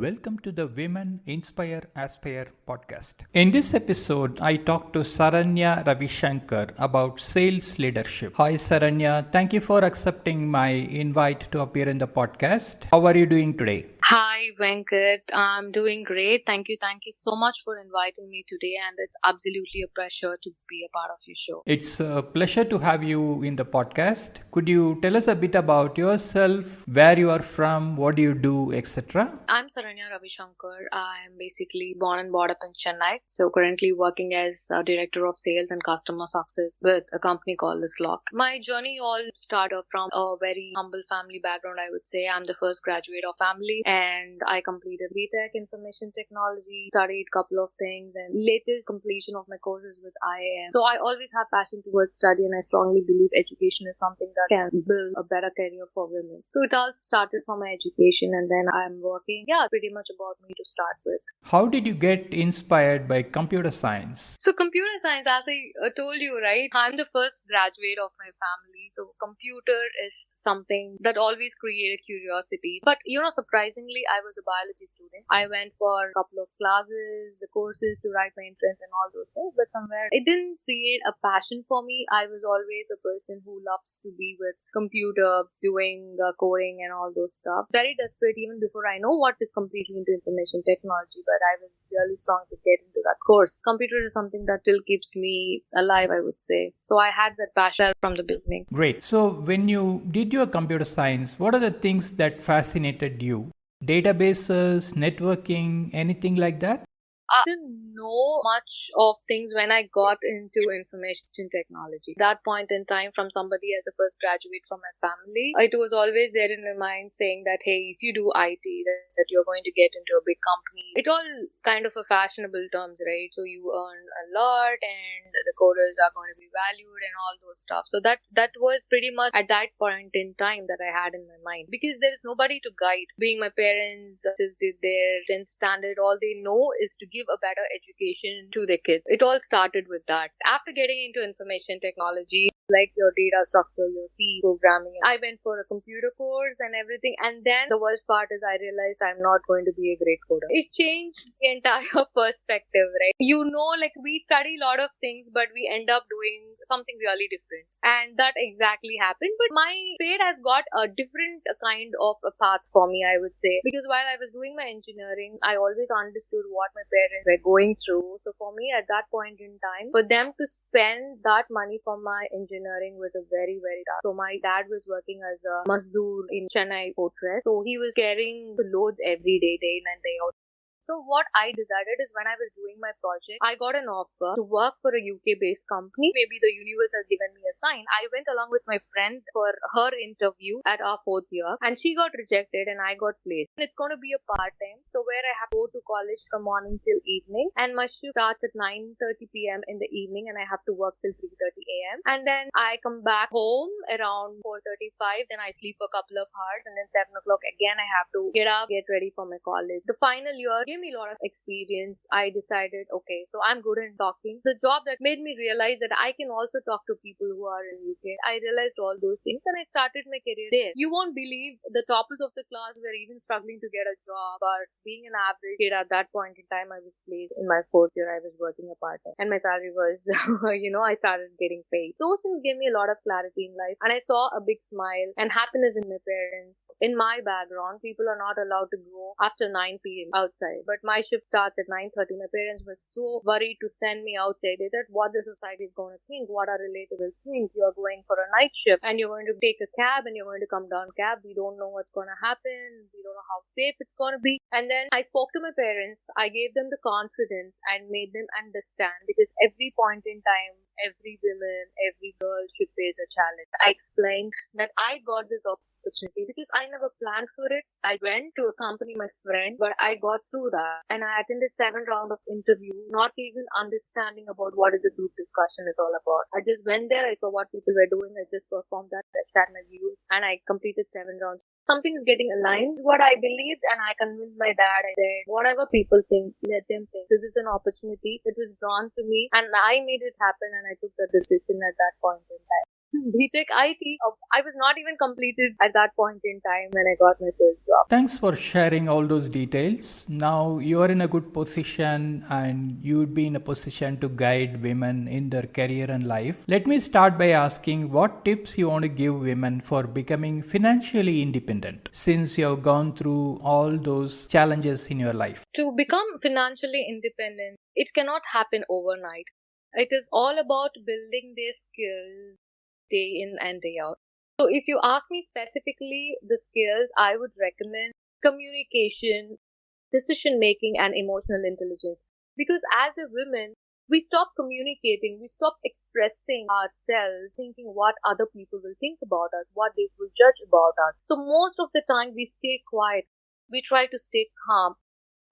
Welcome to the Women Inspire Aspire podcast. In this episode, I talked to Saranya Ravishanker about sales leadership. Hi Saranya, thank you for accepting my invite to appear in the podcast. How are you doing today? Hi, Venkat. I'm doing great. Thank you. Thank you so much for inviting me today. And it's absolutely a pleasure to be a part of your show. It's a pleasure to have you in the podcast. Could you tell us a bit about yourself, where you are from, what do you do, etc.? I'm Saranya Ravishankar. I'm basically born and brought up in Chennai. So currently working as a director of sales and customer success with a company called Lock. My journey all started from a very humble family background, I would say. I'm the first graduate of family and I completed BTech Information Technology, studied a couple of things and latest completion of my courses with IIM. So I always have passion towards study and I strongly believe education is something that can build a better career for women. So it all started from my education and then I'm working. Yeah, pretty much about me to start with. How did you get inspired by computer science? So computer science, as I told you, right, I'm the first graduate of my family. So computer is something that always created curiosity. But surprisingly, I was a biology student. I went for a couple of classes, the courses to write my entrance and all those things. But somewhere it didn't create a passion for me. I was always a person who loves to be with computer, doing coding and all those stuff. Very desperate even before I know what is completely into information technology. But I was really strong to get into that course. Computer is something that still keeps me alive, I would say. So I had that passion from the beginning. Great. So when you did your computer science, what are the things that fascinated you? Databases, networking, anything like that? I didn't know much of things when I got into information technology. That point in time, from somebody as a first graduate from my family, it was always there in my mind saying that, hey, if you do IT, that you're going to get into a big company. It all kind of a fashionable terms, right? So you earn a lot and the coders are going to be valued and all those stuff. So that was pretty much at that point in time that I had in my mind because there was nobody to guide. Being my parents just did their 10th standard, all they know is to give a better education to their kids. It all started with that. After getting into information technology, like your data structure, your C programming, I went for a computer course and everything. And then the worst part is I realized I'm not going to be a great coder. It changed the entire perspective, right? Like we study a lot of things, but we end up doing something really different. And that exactly happened. But my fate has got a different kind of a path for me, I would say. Because while I was doing my engineering, I always understood what my parents were going through. So for me, at that point in time, for them to spend that money for my engineering was a very, very tough. So my dad was working as a mazdoor in Chennai Port Trust. So he was carrying the loads every day in and day out. So what I decided is when I was doing my project, I got an offer to work for a UK-based company. Maybe the universe has given me a sign. I went along with my friend for her interview at our 4th year and she got rejected and I got placed. It's going to be a part-time. So where I have to go to college from morning till evening and my shift starts at 9:30 p.m. in the evening and I have to work till 3:30 a.m. And then I come back home around 4:35. Then I sleep for a couple of hours and then 7 o'clock again I have to get up, get ready for my college. The final year gave me a lot of experience. I decided, okay, so I'm good in talking. The job that made me realize that I can also talk to people who are in UK. I realized all those things and I started my career there. You won't believe the toppers of the class were even struggling to get a job, but being an average kid at that point in time, I was placed in my 4th year. I was working a part-time and my salary was, I started getting paid. Those things gave me a lot of clarity in life and I saw a big smile and happiness in my parents. In my background, people are not allowed to go after 9 p.m. outside. But my shift starts at 9:30. My parents were so worried to send me outside. They thought what the society is going to think, what our relatives will think. You're going for a night shift and you're going to take a cab and you're going to come down cab. We don't know what's going to happen. We don't know how safe it's going to be. And then I spoke to my parents. I gave them the confidence and made them understand because every point in time, every woman, every girl should face a challenge. I explained that I got this opportunity because I never planned for it. I went to accompany my friend, but I got through that and I attended 7 rounds of interview, not even understanding about what is the group discussion is all about. I just went there, I saw what people were doing, I just performed that, I shared my views and I completed 7 rounds. Something is getting aligned with what I believed and I convinced my dad. I said, whatever people think, let them think. This is an opportunity. It was drawn to me and I made it happen and I took the decision at that point in time. BTech IT, I was not even completed at that point in time when I got my first job. Thanks for sharing all those details. Now you are in a good position and you would be in a position to guide women in their career and life. Let me start by asking what tips you want to give women for becoming financially independent since you have gone through all those challenges in your life. To become financially independent, it cannot happen overnight. It is all about building their skills day in and day out. So, if you ask me specifically, the skills I would recommend communication, decision making, and emotional intelligence. Because as a woman, we stop communicating, we stop expressing ourselves, thinking what other people will think about us, what they will judge about us. So, most of the time, we stay quiet, we try to stay calm.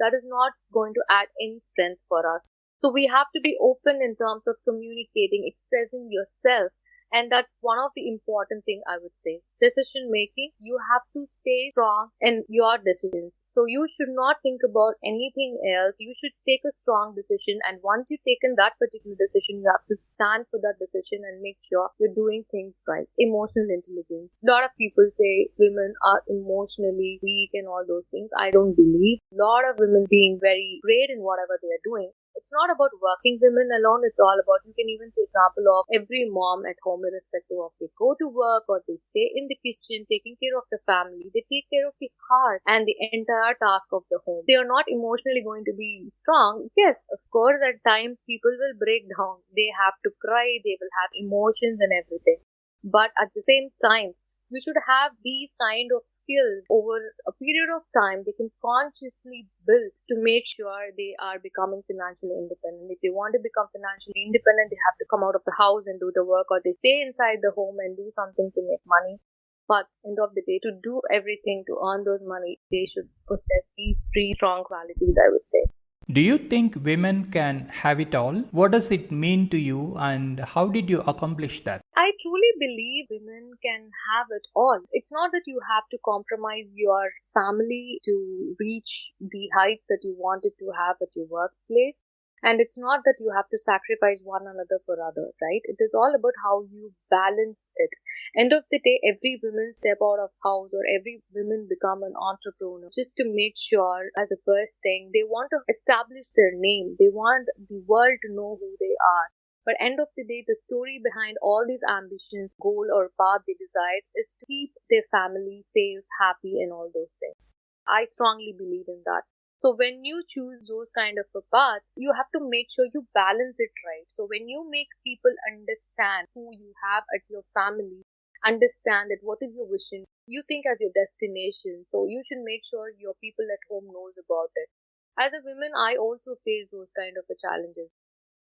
That is not going to add any strength for us. So we have to be open in terms of communicating, expressing yourself. And that's one of the important thing I would say. Decision making, you have to stay strong in your decisions. So you should not think about anything else. You should take a strong decision. And once you've taken that particular decision, you have to stand for that decision and make sure you're doing things right. Emotional intelligence. A lot of people say women are emotionally weak and all those things. I don't believe. A lot of women being very great in whatever they are doing. It's not about working women alone. It's all about, you can even take example of every mom at home, irrespective of they go to work or they stay in the kitchen, taking care of the family. They take care of the heart and the entire task of the home. They are not emotionally going to be strong. Yes, of course, at times people will break down. They have to cry. They will have emotions and everything. But at the same time, you should have these kind of skills over a period of time. They can consciously build to make sure they are becoming financially independent. If they want to become financially independent, they have to come out of the house and do the work, or they stay inside the home and do something to make money. But end of the day, to do everything to earn those money, they should possess these three strong qualities, I would say. Do you think women can have it all? What does it mean to you and how did you accomplish that? I truly believe women can have it all. It's not that you have to compromise your family to reach the heights that you wanted to have at your workplace. And it's not that you have to sacrifice one another for other, right? It is all about how you balance it. End of the day, every woman step out of house or every woman become an entrepreneur just to make sure as a first thing, they want to establish their name. They want the world to know who they are. But end of the day, the story behind all these ambitions, goal or path they decide is to keep their family safe, happy, and all those things. I strongly believe in that. So when you choose those kind of a path, you have to make sure you balance it right. So when you make people understand who you have at your family, understand that what is your vision, you think as your destination. So you should make sure your people at home knows about it. As a woman, I also face those kind of a challenges.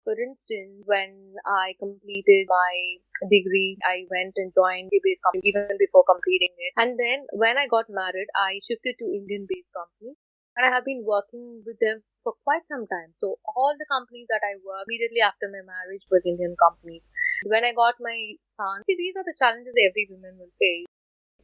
For instance, when I completed my degree, I went and joined a based company even before completing it. And then when I got married, I shifted to Indian based companies and I have been working with them for quite some time. So all the companies that I worked immediately after my marriage was Indian companies. When I got my son, see, these are the challenges every woman will face.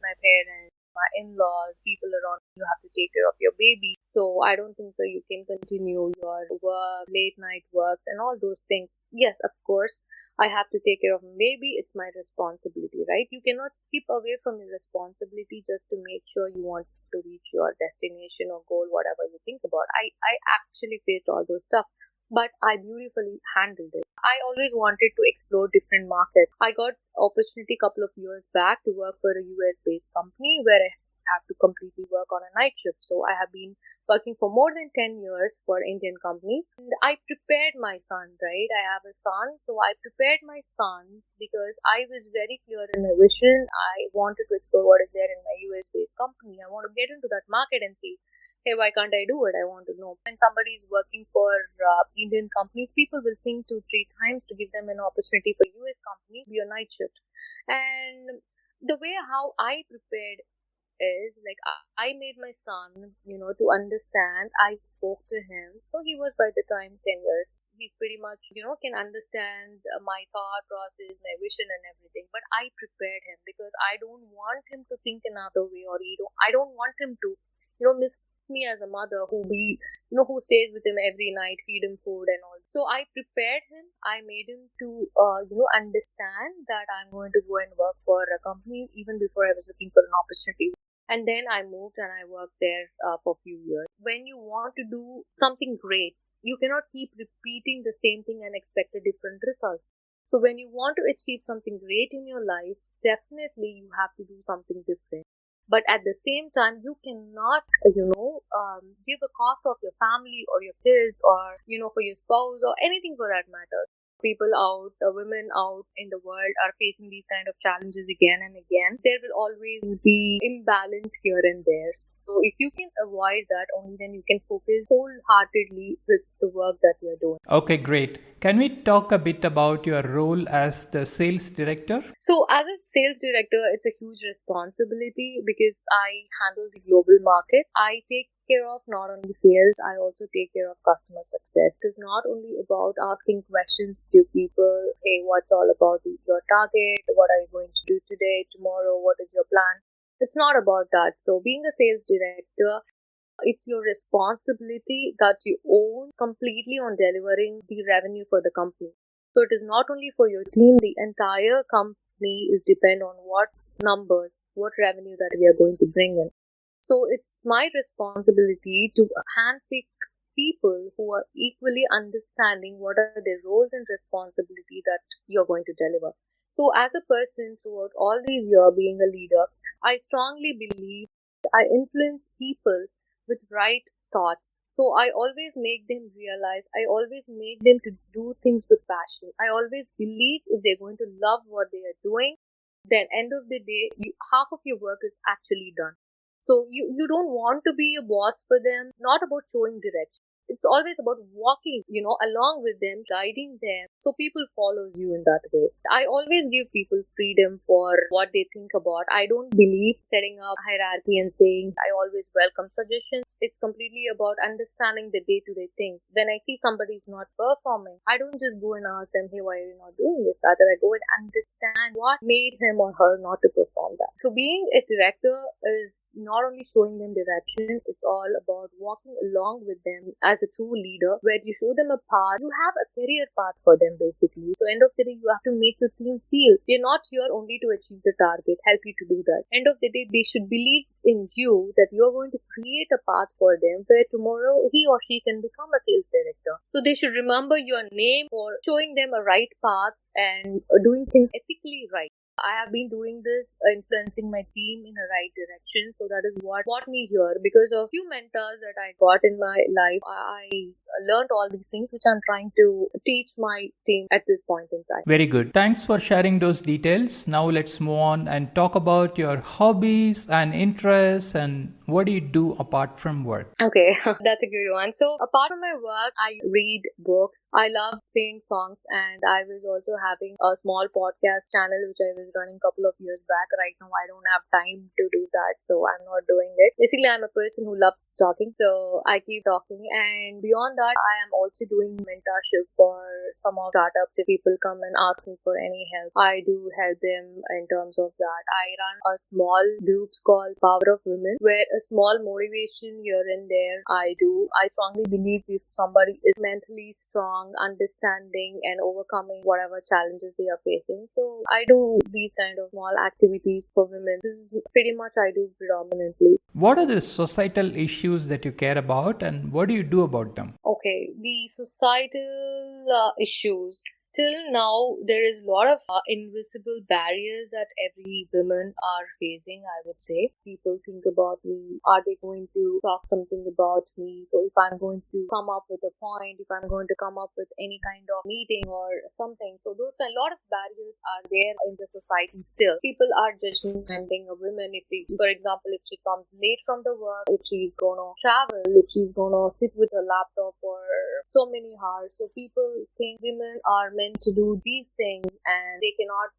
My parents, my in-laws, people around, you have to take care of your baby. So I don't think so you can continue your work, late night works and all those things. Yes, of course, I have to take care of my baby. It's my responsibility, right? You cannot skip away from your responsibility just to make sure you want to reach your destination or goal, whatever you think about. I actually faced all those stuff, but I beautifully handled it. I always wanted to explore different markets. I got opportunity couple of years back to work for a US based company where I have to completely work on a night shift. So I have been working for more than 10 years for Indian companies. And I prepared my son, right? I have a son. So I prepared my son because I was very clear in my vision. I wanted to explore what is there in my US based company. I want to get into that market and see, hey, why can't I do it? I want to know. When somebody is working for Indian companies, people will think two, three times to give them an opportunity for US companies, be a night shift. And the way how I prepared is like I made my son, to understand. I spoke to him. So he was by the time 10 years. He's pretty much, can understand my thought process, my vision and everything. But I prepared him because I don't want him to think another way or I don't want him to, me as a mother who stays with him every night, feed him food and all. So I prepared him. I made him to, understand that I'm going to go and work for a company even before I was looking for an opportunity. And then I moved and I worked there for a few years. When you want to do something great, you cannot keep repeating the same thing and expect a different results. So when you want to achieve something great in your life, definitely you have to do something different. But at the same time, you cannot, give a cost of your family or your kids or, for your spouse or anything for that matter. People out, women out in the world are facing these kind of challenges again and again. There will always be imbalance here and there. So if you can avoid that, only then you can focus wholeheartedly with the work that you're doing. Okay, great. Can we talk a bit about your role as the sales director? So, as a sales director, it's a huge responsibility because I handle the global market. I take care of not only sales, I also take care of customer success. It's not only about asking questions to people, hey, what's all about your target? What are you going to do today, tomorrow? What is your plan? It's not about that. So, being a sales director, it's your responsibility that you own completely on delivering the revenue for the company. So it is not only for your team, the entire company is depend on what numbers, what revenue that we are going to bring in. So it's my responsibility to handpick people who are equally understanding what are their roles and responsibility that you're going to deliver. So as a person throughout all these years being a leader, I strongly believe I influence people with right thoughts. So I always make them realize, I always make them to do things with passion. I always believe if they're going to love what they are doing, then end of the day, half of your work is actually done. So you don't want to be a boss for them, not about showing direction. It's always about walking, along with them, guiding them. So people follows you in that way. I always give people freedom for what they think about. I don't believe setting up hierarchy and saying I always welcome suggestions. It's completely about understanding the day-to-day things. When I see somebody's not performing, I don't just go and ask them, hey, why are you not doing this? Rather, I go and understand what made him or her not to perform that. So being a director is not only showing them direction, it's all about walking along with them as a true leader, where you show them a path. You have a career path for them basically. So end of the day, you have to make your team feel you're not here only to achieve the target, help you to do that. End of the day, they should believe in you that you're going to create a path for them where tomorrow he or she can become a sales director. So they should remember your name for showing them a right path and doing things ethically right. I have been doing this, influencing my team in a right direction. So that is what brought me here. Because of few mentors that I got in my life, I learned all these things which I'm trying to teach my team at this point in time. Very good. Thanks for sharing those details. Now let's move on and talk about your hobbies and interests and what do you do apart from work? Okay, that's a good one. So, apart from my work, I read books. I love singing songs, and I was also having a small podcast channel which I was running a couple of years back. Right now, I don't have time to do that, so I'm not doing it. Basically, I'm a person who loves talking, so I keep talking. And beyond that, I am also doing mentorship for some of startups. If people come and ask me for any help, I do help them in terms of that. I run a small groups called Power of Women, where a small motivation here and there I do. I strongly believe if somebody is mentally strong, understanding and overcoming whatever challenges they are facing. So I do these kind of small activities for women. This is pretty much I do predominantly. What are the societal issues that you care about and what do you do about them? Okay, the societal issues. Till now, there is a lot of invisible barriers that every women are facing, I would say. People think about me. Are they going to talk something about me? So if I'm going to come up with a point, if I'm going to come up with any kind of meeting or something. So those a lot of barriers are there in the society still. People are judging a woman if they, for example, if she comes late from the work, if she's gonna travel, if she's gonna sit with her laptop for so many hours. So people think women are meant to do these things and they cannot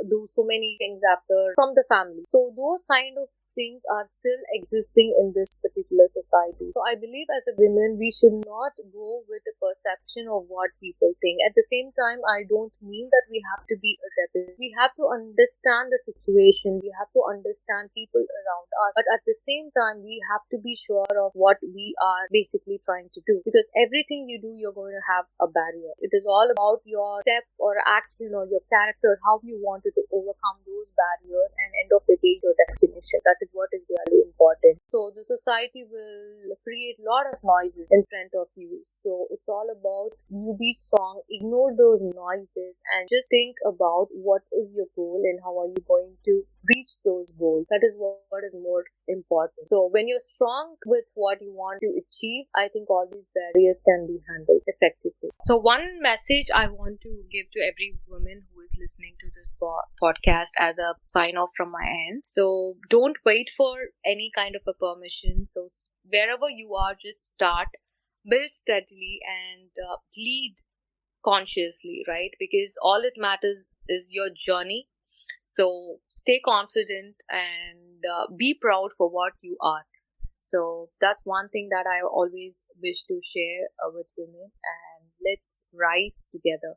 do so many things after from the family. So those kind of things are still existing in this particular society. So I believe as a women, we should not go with the perception of what people think. At the same time, I don't mean that we have to be a rebel. We have to understand the situation. We have to understand people around us. But at the same time, we have to be sure of what we are basically trying to do. Because everything you do, you're going to have a barrier. It is all about your step or action or your character, how you wanted to overcome those barriers and end of the day, your destination. That is what is really important. So the society will create a lot of noises in front of you. So it's all about you be strong, ignore those noises and just think about what is your goal and how are you going to reach those goals. That is what is more important. So when you're strong with what you want to achieve, I think all these barriers can be handled effectively. So one message I want to give to every woman who is listening to this podcast as a sign off from my end. So don't wait for any kind of a permission. So wherever you are, just start, build steadily and lead consciously, right? Because all it matters is your journey. So stay confident and be proud for what you are. So that's one thing that I always wish to share with women, and let's rise together.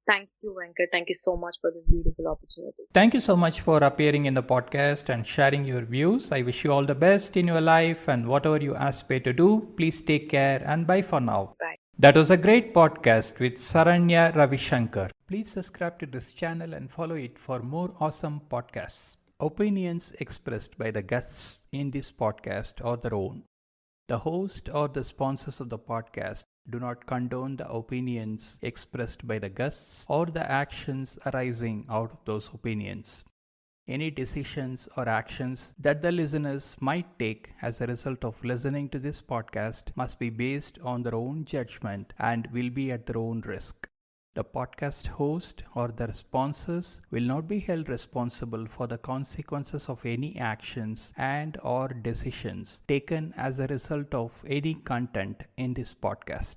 Thank you, Venkat. Thank you so much for this beautiful opportunity. Thank you so much for appearing in the podcast and sharing your views. I wish you all the best in your life and whatever you aspire to do. Please take care and bye for now. Bye. That was a great podcast with Saranya Ravishankar. Please subscribe to this channel and follow it for more awesome podcasts. Opinions expressed by the guests in this podcast are their own. The host or the sponsors of the podcast do not condone the opinions expressed by the guests or the actions arising out of those opinions. Any decisions or actions that the listeners might take as a result of listening to this podcast must be based on their own judgment and will be at their own risk. The podcast host or their sponsors will not be held responsible for the consequences of any actions and or decisions taken as a result of any content in this podcast.